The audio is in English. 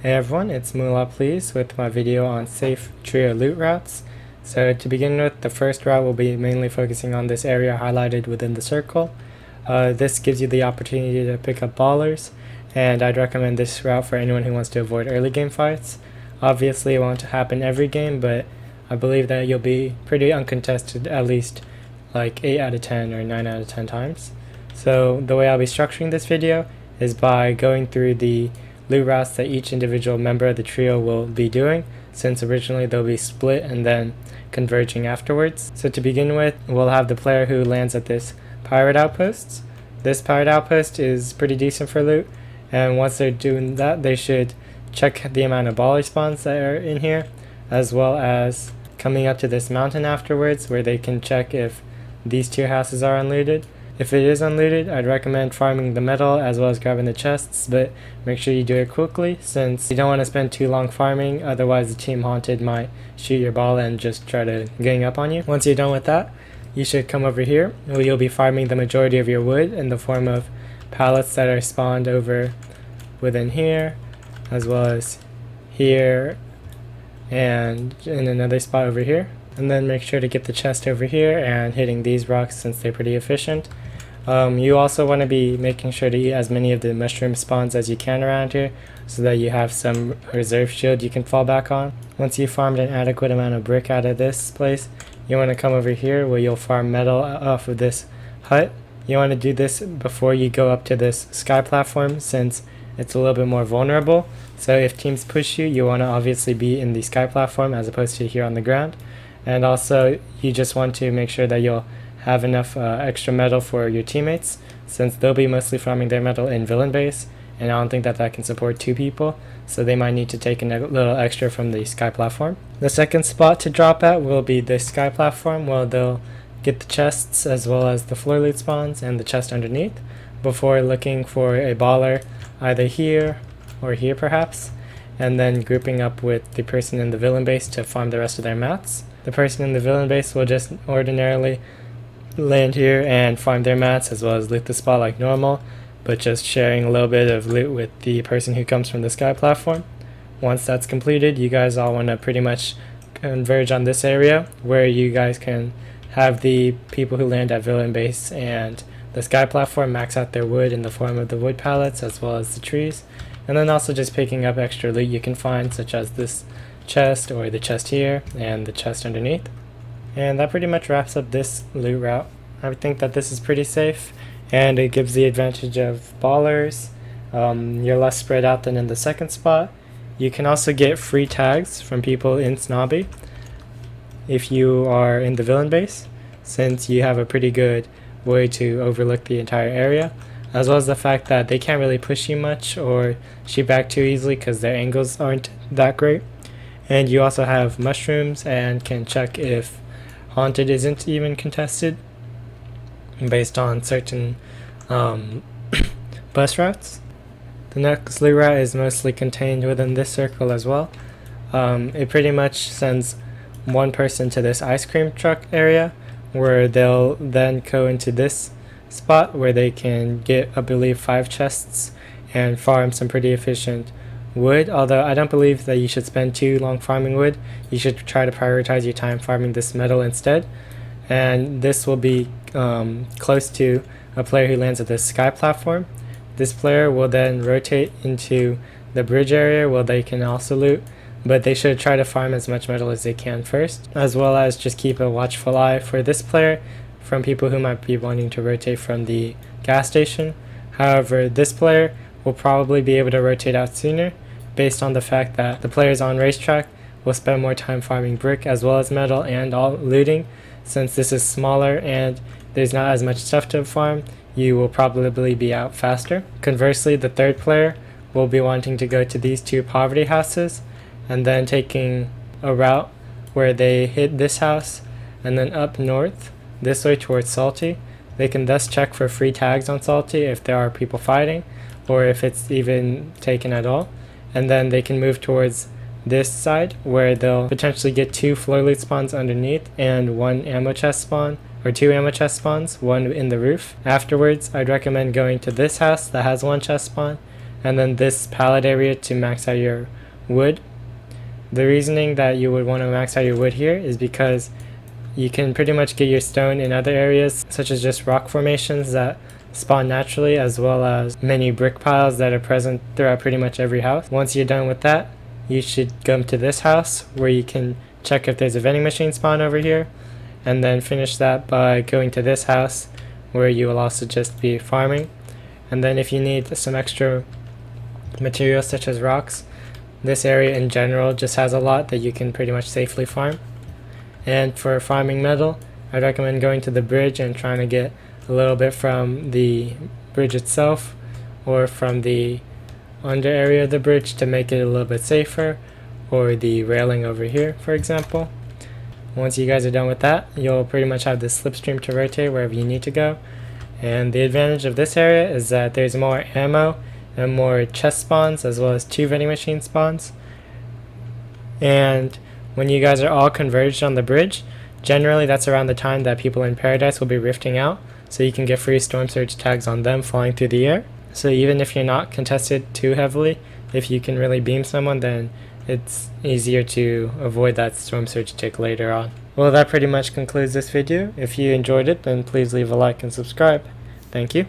Hey everyone, it's Moolah Please with my video on safe trio loot routes. So to begin with, the first route will be mainly focusing on this area highlighted within the circle. This gives you the opportunity to pick up ballers, and I'd recommend this route for anyone who wants to avoid early game fights. Obviously it won't happen every game, but I believe that you'll be pretty uncontested at least like 8 out of 10 or 9 out of 10 times. So the way I'll be structuring this video is by going through the loot routes that each individual member of the trio will be doing, since originally they'll be split and then converging afterwards. So to begin with, we'll have the player who lands at this pirate outpost. This pirate outpost is pretty decent for loot, and once they're doing that, they should check the amount of baller spawns that are in here, as well as coming up to this mountain afterwards where they can check if these tier houses are unlooted. If it is unlooted, I'd recommend farming the metal as well as grabbing the chests, but make sure you do it quickly since you don't want to spend too long farming, otherwise the team haunted might shoot your ball and just try to gang up on you. Once you're done with that, you should come over here where you'll be farming the majority of your wood in the form of pallets that are spawned over within here, as well as here and in another spot over here. And then make sure to get the chest over here and hitting these rocks since they're pretty efficient. You also want to be making sure to eat as many of the mushroom spawns as you can around here so that you have some reserve shield you can fall back on. Once you farmed an adequate amount of brick out of this place, you want to come over here where you'll farm metal off of this hut. You want to do this before you go up to this sky platform since it's a little bit more vulnerable. So if teams push you, you want to obviously be in the sky platform as opposed to here on the ground. And also you just want to make sure that you'll have enough extra metal for your teammates, since they'll be mostly farming their metal in villain base, and I don't think that that can support 2 people, so they might need to take a little extra from the sky platform. The second spot to drop at will be the sky platform, where they'll get the chests as well as the floor loot spawns and the chest underneath before looking for a baller either here or here perhaps, and then grouping up with the person in the villain base to farm the rest of their mats. The person in the villain base will just ordinarily land here and farm their mats as well as loot the spot like normal, but just sharing a little bit of loot with the person who comes from the sky platform. Once that's completed, you guys all want to pretty much converge on this area where you guys can have the people who land at villain base and the sky platform max out their wood in the form of the wood pallets as well as the trees, and then also just picking up extra loot you can find, such as this chest or the chest here and the chest underneath. And that pretty much wraps up this loot route. I think that this is pretty safe and it gives the advantage of ballers. You're less spread out than in the second spot. You can also get free tags from people in Snobby if you are in the villain base, since you have a pretty good way to overlook the entire area, as well as the fact that they can't really push you much or shoot back too easily because their angles aren't that great. And you also have mushrooms and can check if haunted isn't even contested based on certain bus routes. The next loot route is mostly contained within this circle as well. It pretty much sends one person to this ice cream truck area where they'll then go into this spot where they can get, I believe, 5 chests and farm some pretty efficient wood, although I don't believe that you should spend too long farming wood. You should try to prioritize your time farming this metal instead, and this will be close to a player who lands at the sky platform. This player will then rotate into the bridge area where they can also loot, but they should try to farm as much metal as they can first, as well as just keep a watchful eye for this player from people who might be wanting to rotate from the gas station. However, this player will probably be able to rotate out sooner based on the fact that the players on racetrack will spend more time farming brick as well as metal and all looting. Since this is smaller and there's not as much stuff to farm, you will probably be out faster. Conversely, the third player will be wanting to go to these 2 poverty houses and then taking a route where they hit this house and then up north this way towards Salty. They can thus check for free tags on Salty if there are people fighting, or if it's even taken at all, and then they can move towards this side where they'll potentially get 2 floor loot spawns underneath and 1 ammo chest spawn, or 2 ammo chest spawns, 1 in the roof. Afterwards, I'd recommend going to this house that has 1 chest spawn and then this pallet area to max out your wood. The reasoning that you would want to max out your wood here is because you can pretty much get your stone in other areas, such as just rock formations that spawn naturally, as well as many brick piles that are present throughout pretty much every house. Once you're done with that, you should come to this house where you can check if there's a vending machine spawn over here, and then finish that by going to this house where you will also just be farming. And then if you need some extra materials such as rocks, this area in general just has a lot that you can pretty much safely farm. And for farming metal, I'd recommend going to the bridge and trying to get a little bit from the bridge itself or from the under area of the bridge to make it a little bit safer, or the railing over here, for example. Once you guys are done with that, you'll pretty much have this slipstream to rotate wherever you need to go. And the advantage of this area is that there's more ammo and more chest spawns, as well as 2 vending machine spawns. And when you guys are all converged on the bridge, generally that's around the time that people in Paradise will be rifting out, so you can get free storm surge tags on them flying through the air. So even if you're not contested too heavily, if you can really beam someone, then it's easier to avoid that storm surge tick later on. Well, that pretty much concludes this video. If you enjoyed it, then please leave a like and subscribe. Thank you.